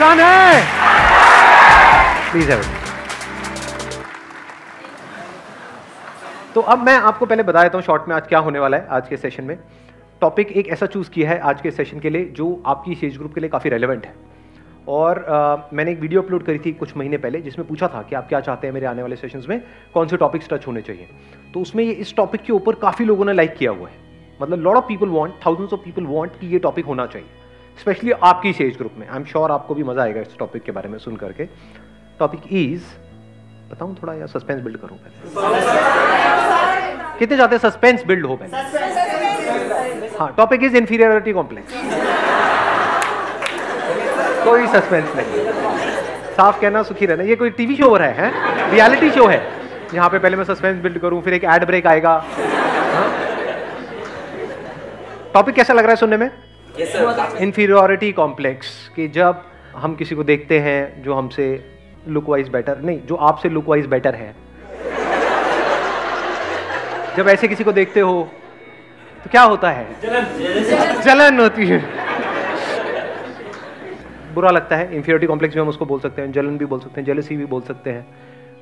नुकसान है। प्लीज है। तो अब मैं आपको पहले बता देता हूँ शॉर्ट में आज क्या होने वाला है। आज के सेशन में टॉपिक एक ऐसा चूज किया है आज के सेशन के लिए जो आपकी एज ग्रुप के लिए काफ़ी रेलेवेंट है। और मैंने एक वीडियो अपलोड करी थी कुछ महीने पहले जिसमें पूछा था कि आप क्या चाहते हैं मेरे आने वाले सेशंस में कौन से टॉपिक्स टच होने चाहिए। तो उसमें ये इस टॉपिक के ऊपर काफ़ी लोगों ने लाइक किया हुआ है। मतलब lot of people want, thousands of people want कि ये टॉपिक होना चाहिए, स्पेशली आपकी एज ग्रुप में। आई एम श्योर आपको भी मजा आएगा इस टॉपिक के बारे में सुन करके। टॉपिक इज, बताऊं थोड़ा या सस्पेंस बिल्ड करूं पहले? कितने चाहते हैं सस्पेंस बिल्ड हो पहले? हाँ, टॉपिक इज इंफीरियरिटी कॉम्प्लेक्स। कोई सस्पेंस नहीं, साफ कहना सुखी रहना। ये कोई टीवी शो हो रहा है, रियलिटी शो है यहाँ पे पहले मैं सस्पेंस बिल्ड करूं फिर एक एड ब्रेक आएगा। टॉपिक कैसा लग रहा है सुनने में? इंफीरियरिटी कॉम्प्लेक्स कि जब हम किसी को देखते हैं जो हमसे लुक वाइज बेटर, नहीं जो आपसे लुक वाइज बेटर है, जब ऐसे किसी को देखते हो तो क्या होता है? जलन होती है, बुरा लगता है। इंफीरियरिटी कॉम्प्लेक्स भी हम उसको बोल सकते हैं, जलन भी बोल सकते हैं, जेलसी भी बोल सकते हैं।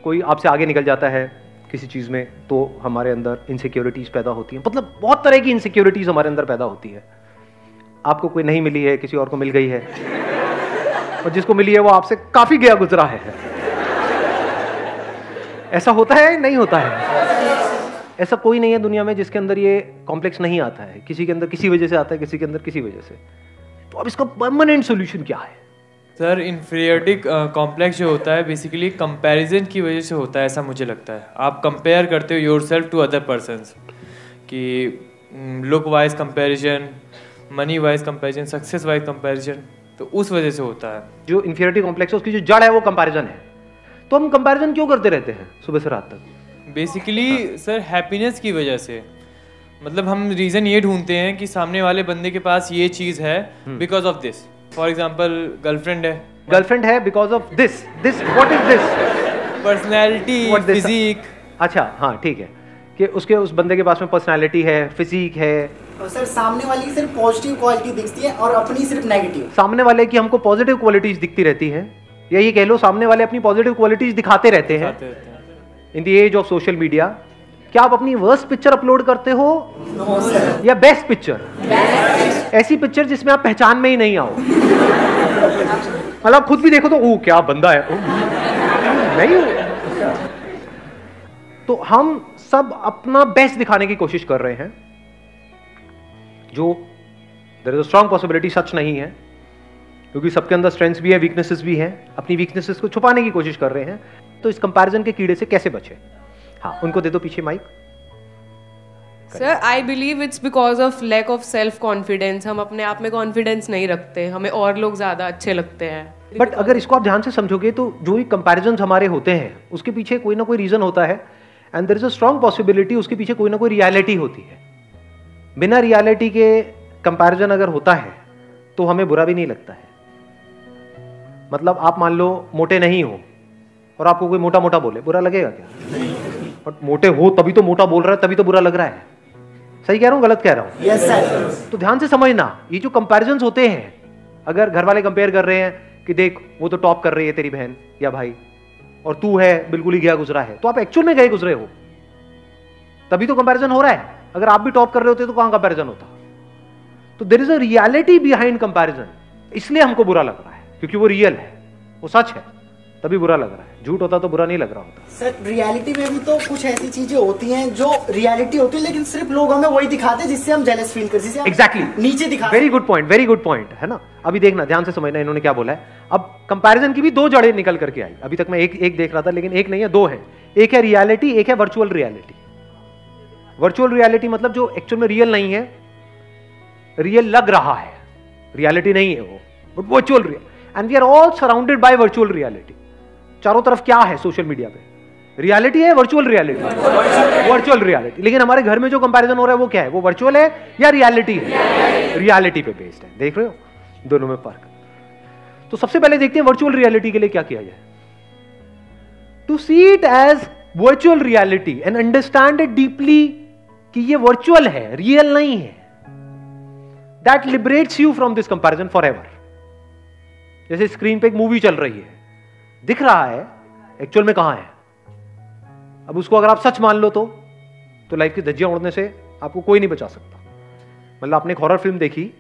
कोई आपसे आगे निकल जाता है किसी चीज़ में तो हमारे अंदर इनसिक्योरिटीज़ पैदा होती हैं। मतलब बहुत तरह की इनसिक्योरिटीज़ हमारे अंदर पैदा होती है। आपको कोई नहीं मिली है, किसी और को मिल गई है, और जिसको मिली है वो आपसे काफ़ी गया गुजरा है। ऐसा होता है नहीं होता है? ऐसा कोई नहीं है दुनिया में जिसके अंदर ये कॉम्प्लेक्स नहीं आता है। किसी के अंदर किसी वजह से आता है, किसी के अंदर किसी वजह से। तो अब इसका परमानेंट सॉल्यूशन क्या है? सर, इंफीरियरिटी कॉम्प्लेक्स जो होता है बेसिकली कंपैरिजन की वजह से होता है, ऐसा मुझे लगता है। आप कंपेयर करते हो योरसेल्फ टू अदर पर्सन्स, कि look wise comparison, money wise comparison, success wise comparison, तो उस वजह से होता है। जो इंफीरियरिटी कॉम्प्लेक्स है उसकी जो जड़ है वो कंपैरिजन है। तो हम कंपैरिजन क्यों करते रहते हैं सुबह से रात तक? बेसिकली सर हैप्पीनेस की वजह से। मतलब हम रीज़न ये ढूंढते हैं कि सामने वाले बंदे के पास ये चीज़ है because of this. For example girlfriend है because of this. What is this? Personality, physique. अच्छा, हाँ ठीक है कि उसके उस बंदे के पास में पर्सनैलिटी है, फिजिक है। और सर सामने वाले की सिर्फ पॉजिटिव क्वालिटी दिखती है और अपनी सिर्फ नेगेटिव। सामने वाले की हमको पॉजिटिव क्वालिटीज दिखती रहती हैं, या ये कह लो सामने वाले अपनी पॉजिटिव क्वालिटीज दिखाते रहते हैं। In the age of social media, क्या आप अपनी वर्स्ट पिक्चर अपलोड करते हो या बेस्ट पिक्चर? ऐसी पिक्चर जिसमें आप पहचान में ही नहीं आओ। मतलब खुद भी देखो तो ओ क्या बंदा है, नहीं हो। तो हम सब अपना बेस्ट दिखाने की कोशिश कर रहे हैं, जो there is a strong possibility सच नहीं है, क्योंकि सबके अंदर स्ट्रेंथ्स भी है, वीकनेसेस भी हैं। अपनी वीकनेसेस को छुपाने की कोशिश कर रहे हैं। तो इस कंपैरिजन के कीड़े से कैसे बचे? हाँ, उनको दे दो पीछे mike. Sir, I believe it's because of lack of self confidence. हम अपने आप में कॉन्फिडेंस नहीं रखते, हमें और लोग ज्यादा अच्छे लगते हैं। बट अगर इसको आप ध्यान से समझोगे तो जो भी कंपैरिजन हमारे होते हैं उसके पीछे कोई ना कोई रीजन होता है, and there is a strong possibility उसके पीछे कोई ना कोई रियलिटी होती है। बिना रियलिटी के कंपैरिजन अगर होता है तो हमें बुरा भी नहीं लगता है। मतलब आप मान लो मोटे नहीं हो और आपको कोई मोटा मोटा बोले, बुरा लगेगा क्या? बट मोटे हो तभी तो मोटा बोल रहा है, तभी तो बुरा लग रहा है। सही कह रहा हूँ, गलत कह रहा हूँ? Yes sir. तो ध्यान से समझना, ये जो कंपैरिजन्स होते हैं, अगर घर वाले कंपेयर कर रहे हैं कि देख वो तो टॉप कर रही है तेरी बहन या भाई, और तू है बिल्कुल ही गया गुजरा है, तो आप एक्चुअल में गए गुजरे हो, तभी तो कंपैरिजन हो रहा है। अगर आप भी टॉप कर रहे होते तो कहां कंपैरिजन होता? तो there is a reality behind comparison, इसलिए हमको बुरा लग रहा है, क्योंकि वो रियल है, वो सच है, तभी बुरा लग रहा है। झूठ होता तो बुरा नहीं लग रहा होता। सर रियलिटी में भी तो कुछ ऐसी चीजें होती हैं जो रियलिटी होती है, लेकिन सिर्फ लोग हमें वही दिखाते हैं जिससे हम जेलस फील करते हैं। एग्जैक्टली, नीचे दिखा। Very good point, very good point है ना। अभी देखना, ध्यान से समझना इन्होंने क्या बोला है। अब कंपैरिजन की भी दो जड़ें निकल करके आई। अभी तक मैं एक देख रहा था, लेकिन एक नहीं है, दो है। एक है रियलिटी, एक है वर्चुअल रियलिटी। वर्चुअल रियलिटी मतलब जो एक्चुअल में रियल नहीं है, रियल लग रहा है, रियलिटी नहीं है वो, but virtual real. And we are all surrounded by virtual reality. चारों तरफ क्या है सोशल मीडिया पे? रियलिटी है, वर्चुअल रियलिटी, वर्चुअल रियलिटी। लेकिन हमारे घर में जो कंपैरिजन हो रहा है वो क्या है? वो वर्चुअल है या रियलिटी है? रियलिटी पे बेस्ड है। देख रहे हो दोनों में फर्क। तो सबसे पहले देखते हैं वर्चुअल रियलिटी के लिए क्या किया जाए। To see it as virtual reality and understand it deeply कि ये वर्चुअल है, रियल नहीं है, that liberates you from this comparison forever. जैसे स्क्रीन पे एक मूवी चल रही है, दिख रहा है, एक्चुअल में कहां है। अब उसको अगर आप सच मान लो तो लाइफ की धज्जियां उड़ने से आपको कोई नहीं बचा सकता। मतलब आपने एक हॉरर फिल्म देखी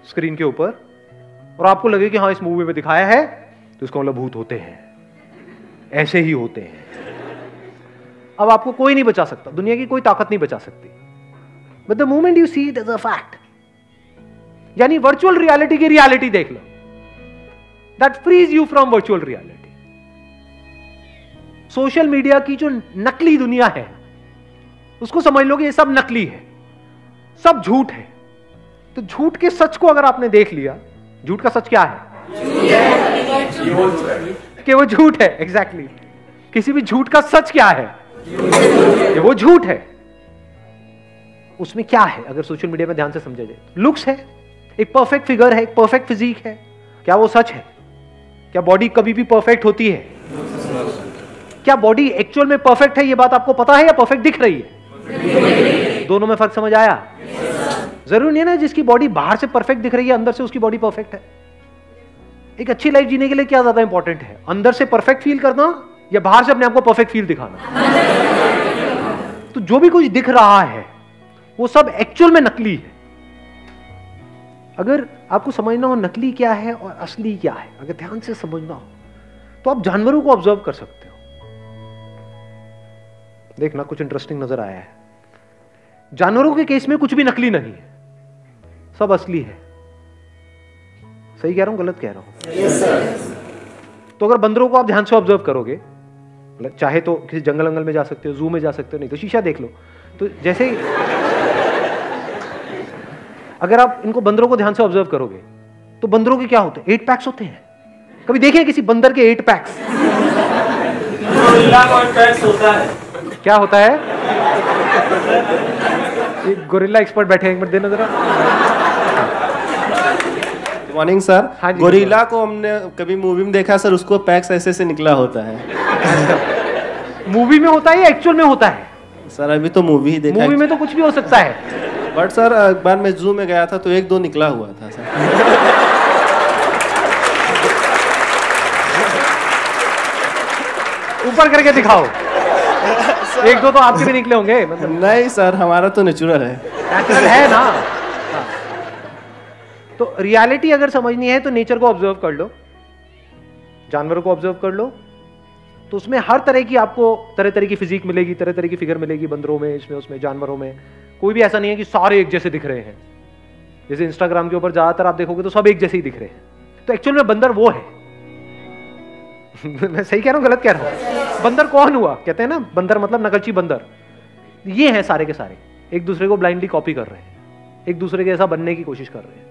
स्क्रीन के ऊपर और आपको लगे कि हाँ इस मूवी में दिखाया है, तो इसका मतलब भूत होते हैं, ऐसे ही होते हैं। अब आपको कोई नहीं बचा सकता, दुनिया की कोई ताकत नहीं बचा सकती। But the moment you see it as a fact, यानी वर्चुअल रियलिटी की रियलिटी देख लो, that frees you from virtual reality. Social media की जो नकली दुनिया है उसको समझ लो कि ये सब नकली है, सब झूठ है। तो झूठ के सच को अगर आपने देख लिया, झूठ का सच क्या है? कि वो झूठ है। एग्जैक्टली किसी भी झूठ का सच क्या है? कि वो झूठ है। उसमें क्या है अगर सोशल मीडिया में ध्यान से समझा जाए? लुक्स है, एक परफेक्ट फिगर है, एक परफेक्ट फिजिक है, क्या वो सच है? क्या बॉडी कभी भी परफेक्ट होती है? क्या बॉडी एक्चुअल में परफेक्ट है, ये बात आपको पता है, या परफेक्ट दिख रही है? दोनों में फर्क समझ आया? जरूरी नहीं है ना जिसकी बॉडी बाहर से परफेक्ट दिख रही है अंदर से उसकी बॉडी परफेक्ट है। एक अच्छी लाइफ जीने के लिए क्या ज्यादा इंपॉर्टेंट है, अंदर से परफेक्ट फील करना या बाहर से अपने आप को परफेक्ट फील दिखाना? तो जो भी कुछ दिख रहा है वो सब एक्चुअल में नकली है। अगर आपको समझना हो नकली क्या है और असली क्या है, अगर ध्यान से समझना हो तो आप जानवरों को ऑब्जर्व कर सकते हो। देखना कुछ इंटरेस्टिंग नजर आया है। जानवरों के केस में कुछ भी नकली नहीं है, सब असली है। सही कह रहा हूं, गलत कह रहा हूं? Yes, sir. तो अगर बंदरों को आप ध्यान से ऑब्जर्व करोगे, चाहे तो किसी जंगल में जा सकते हो, जू में जा सकते हो, नहीं तो शीशा देख लो। तो जैसे ही अगर आप इनको बंदरों को ध्यान से ऑब्जर्व करोगे तो बंदरों के क्या होते हैं? 8 पैक्स होते हैं। कभी देखे किसी बंदर के 8 पैक्स? होता है। क्या होता है? एक गोरिल्ला एक्सपर्ट बैठे हैं, एक मिनट देना जरा। Morning sir. हाँ जी, गोरिल्ला को हमने कभी मूवी में देखा सर, उसको पैक्स ऐसे से निकला होता है। मूवी में होता है या एक्चुअल में होता है? सर अभी तो मूवी ही देखा। मूवी में तो कुछ भी हो सकता है। बट सर एक बार मैं जू में गया था तो 1-2 निकला हुआ था सर। ऊपर करके दिखाओ। 1-2 तो आपके भी निकले होंगे। मतलब नहीं सर, हमारा तो नेचुरल है। नेचुरल है ना। हाँ। तो रियलिटी अगर समझनी है तो नेचर को ऑब्जर्व कर लो, जानवरों को ऑब्जर्व कर लो, तो उसमें हर तरह की आपको तरह तरह की फिजिक मिलेगी, तरह तरह की फिगर मिलेगी। बंदरों में, इसमें, उसमें, जानवरों में कोई भी ऐसा नहीं है कि सारे एक जैसे दिख रहे हैं। जैसे इंस्टाग्राम के ऊपर ज्यादातर आप देखोगे तो सब एक जैसे ही दिख रहे हैं। तो एक्चुअल में बंदर वो है। मैं सही कह रहा हूं, गलत कह रहा हूं? बंदर कौन हुआ? कहते हैं ना बंदर मतलब नकलची बंदर। ये हैं सारे के सारे, एक दूसरे को ब्लाइंडली कॉपी कर रहे हैं, एक दूसरे के ऐसा बनने की कोशिश कर रहे हैं।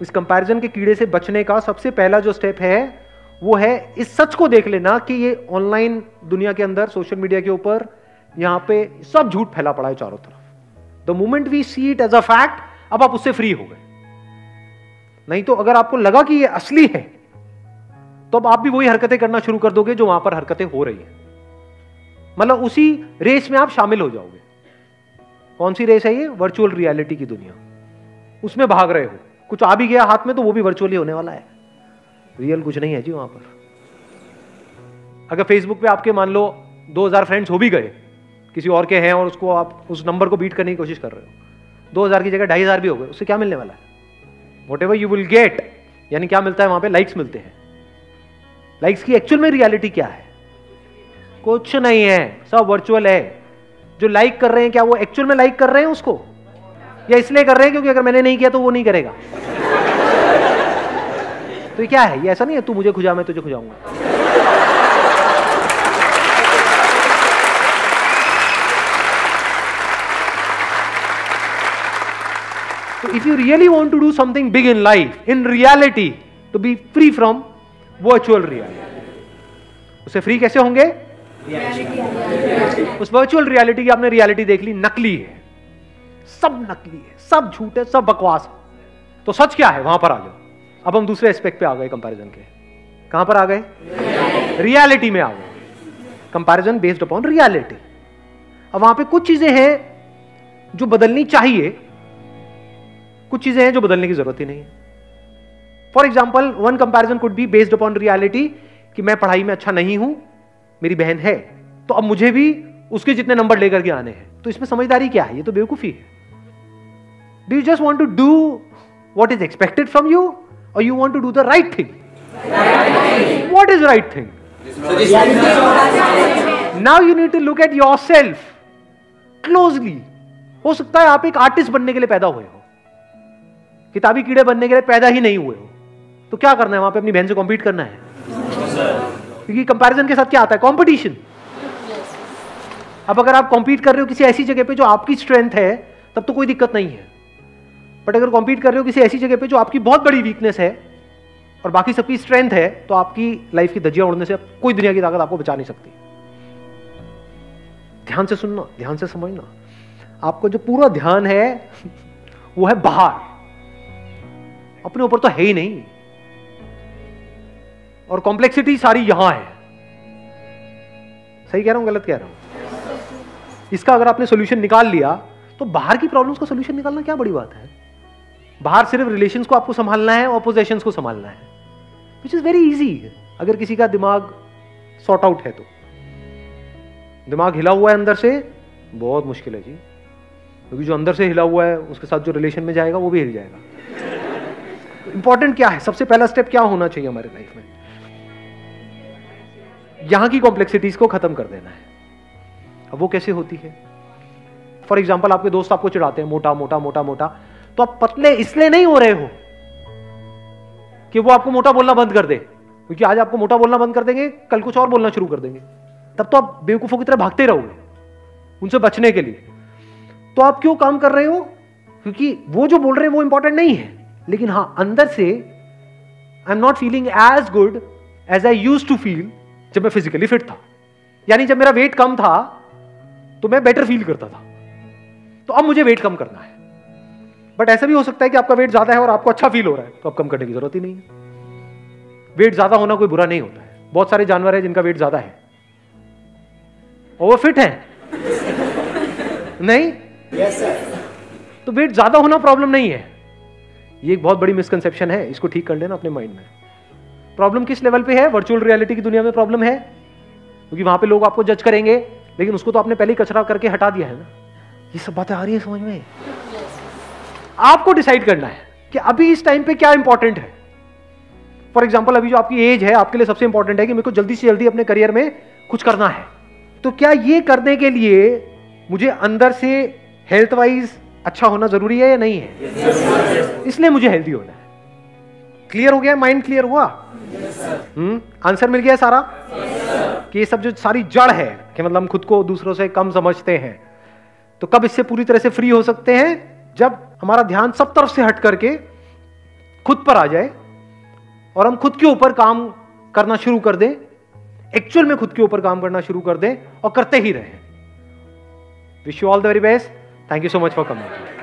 इस कंपैरिजन के कीड़े से बचने का सबसे पहला जो स्टेप है वो है इस सच को देख लेना कि ये ऑनलाइन दुनिया के अंदर, सोशल मीडिया के ऊपर, यहां पे सब झूठ फैला पड़ा है चारों तरफ। The moment we see it as a fact, अब आप उससे फ्री हो गए। नहीं तो अगर आपको लगा कि ये असली है तो अब आप भी वही हरकतें करना शुरू कर दोगे जो वहां पर हरकतें हो रही हैं। मतलब उसी रेस में आप शामिल हो जाओगे। कौन सी रेस है ये? वर्चुअल रियलिटी की दुनिया। उसमें भाग रहे हो, कुछ आ भी गया हाथ में तो वो भी वर्चुअली होने वाला है, रियल कुछ नहीं है जी वहां पर। अगर फेसबुक पे आपके मान लो 2000 फ्रेंड्स हो भी गए, किसी और के हैं, और उसको आप उस नंबर को बीट करने की कोशिश कर रहे हो, 2000 की जगह 2500 भी हो गए, उससे क्या मिलने वाला है? व्हाटएवर यू विल गेट, यानी क्या मिलता है वहां पे? लाइक्स मिलते हैं। लाइक्स की एक्चुअल में रियलिटी क्या है? कुछ नहीं है, सब वर्चुअल है। जो लाइक कर रहे हैं, क्या वो एक्चुअल में लाइक कर रहे हैं उसको, या इसलिए कर रहे हैं क्योंकि अगर मैंने नहीं किया तो वो नहीं करेगा? तो ये क्या है? ये ऐसा नहीं है तू मुझे खुजा मैं तुझे खुजाऊंगा। तो if you really want to do something big in life, in reality, तो be free from virtual reality. उससे फ्री कैसे होंगे? उस वर्चुअल रियलिटी की आपने रियलिटी देख ली, नकली है, सब नकली है, सब झूठ है, सब बकवास है। तो सच क्या है? वहां पर आ जाओ। अब हम दूसरे एस्पेक्ट पे आ गए कंपैरिजन के। कहां पर आ गए? रियलिटी में आ गए। Comparison based upon reality. अब वहां पे कुछ चीजें हैं जो बदलनी चाहिए, कुछ चीजें हैं जो बदलने की जरूरत ही नहीं है। For example one comparison could be based upon reality कि मैं पढ़ाई में अच्छा नहीं हूं, मेरी बहन है, तो अब मुझे भी उसके जितने नंबर लेकर के आने हैं। तो इसमें समझदारी क्या है? ये तो बेवकूफी है। Do you just want to do what is expected from you और you want to do the right thing? What is right thing? Now you need to look at yourself closely. हो सकता है आप एक आर्टिस्ट बनने के लिए पैदा हुए हो, किताबी कीड़े बनने के लिए पैदा ही नहीं हुए हो। तो क्या करना है वहां पे? अपनी बहन से कॉम्पीट करना है, क्योंकि कंपैरिजन के साथ क्या आता है? कंपटीशन। अब अगर आप कॉम्पीट कर रहे हो किसी ऐसी जगह पे जो आपकी स्ट्रेंथ है, तब तो कोई दिक्कत नहीं है। बट अगर कॉम्पीट कर रहे हो किसी ऐसी जगह पे जो आपकी बहुत बड़ी वीकनेस है और बाकी सबकी स्ट्रेंथ है, तो आपकी लाइफ की धज्जियां उड़ने से कोई दुनिया की ताकत आपको बचा नहीं सकती। ध्यान से सुनना, ध्यान से समझना। आपको जो पूरा ध्यान है वो है बाहर, अपने ऊपर तो है ही नहीं, और कॉम्प्लेक्सिटी सारी यहां है। सही कह रहा हूं, गलत कह रहा हूं? इसका अगर आपने सॉल्यूशन निकाल लिया तो बाहर की प्रॉब्लम्स का सॉल्यूशन निकालना क्या बड़ी बात है? बाहर सिर्फ रिलेशंस को आपको संभालना है और पोजेशंस को संभालना है, विच इज वेरी इजी। अगर किसी का दिमाग सॉर्ट आउट है तो। दिमाग हिला हुआ है अंदर से, बहुत मुश्किल है जी, क्योंकि जो अंदर से हिला हुआ है उसके साथ जो रिलेशन में जाएगा वो भी हिल जाएगा। इंपॉर्टेंट क्या है? सबसे पहला स्टेप क्या होना चाहिए हमारे लाइफ में? यहां की कॉम्प्लेक्सिटीज को खत्म कर देना है। अब वो कैसे होती है? फॉर एग्जाम्पल, आपके दोस्त आपको चिढ़ाते हैं, मोटा मोटा मोटा मोटा, तो आप पतले इसलिए नहीं हो रहे हो कि वो आपको मोटा बोलना बंद कर दे, क्योंकि आज आपको मोटा बोलना बंद कर देंगे, कल कुछ और बोलना शुरू कर देंगे, तब तो आप बेवकूफों की तरह भागते रहोगे उनसे बचने के लिए। तो आप क्यों काम कर रहे हो? क्योंकि वो जो बोल रहे हैं वो इंपॉर्टेंट नहीं है, लेकिन हां, अंदर से I am not feeling as good as I used to feel जब मैं फिजिकली फिट था। यानी जब मेरा वेट कम था तो मैं बेटर फील करता था, तो अब मुझे वेट कम करना है। बट ऐसा भी हो सकता है कि आपका वेट ज्यादा है और आपको अच्छा फील हो रहा है, तो अब कम करने की जरूरत ही नहीं है। वेट ज्यादा होना कोई बुरा नहीं होता है। बहुत सारे जानवर हैं जिनका वेट ज्यादा है और वो फिट है नहीं? Yes sir. तो वेट ज्यादा होना प्रॉब्लम नहीं है। ये एक बहुत बड़ी मिसकंसेप्शन है, इसको ठीक कर लेना अपने माइंड में। प्रॉब्लम किस लेवल पे है? वर्चुअल रियलिटी की दुनिया में प्रॉब्लम है, क्योंकि वहां पे लोग आपको जज करेंगे, लेकिन उसको तो आपने पहले ही कचरा करके हटा दिया है ना। ये सब बातें आ रही है समझ में? आपको डिसाइड करना है कि अभी इस टाइम पे क्या इंपॉर्टेंट है। फॉर एग्जाम्पल, अभी जो आपकी एज है, आपके लिए सबसे इंपॉर्टेंट है कि मेरे को जल्दी से जल्दी अपने करियर में कुछ करना है। तो क्या ये करने के लिए मुझे अंदर से हेल्थ वाइज अच्छा होना जरूरी है या नहीं है? इसलिए मुझे हेल्दी होना है। क्लियर हो गया? माइंड क्लियर हुआ? आंसर मिल गया सारा? कि ये सब जो सारी जड़ है कि मतलब हम खुद को दूसरों से कम समझते हैं, तो कब इससे पूरी तरह से फ्री हो सकते हैं? जब हमारा ध्यान सब तरफ से हट करके खुद पर आ जाए और हम खुद के ऊपर काम करना शुरू कर दें, एक्चुअल में खुद के ऊपर काम करना शुरू कर दें और करते ही रहें। Wish you all the very best. Thank you so much for coming.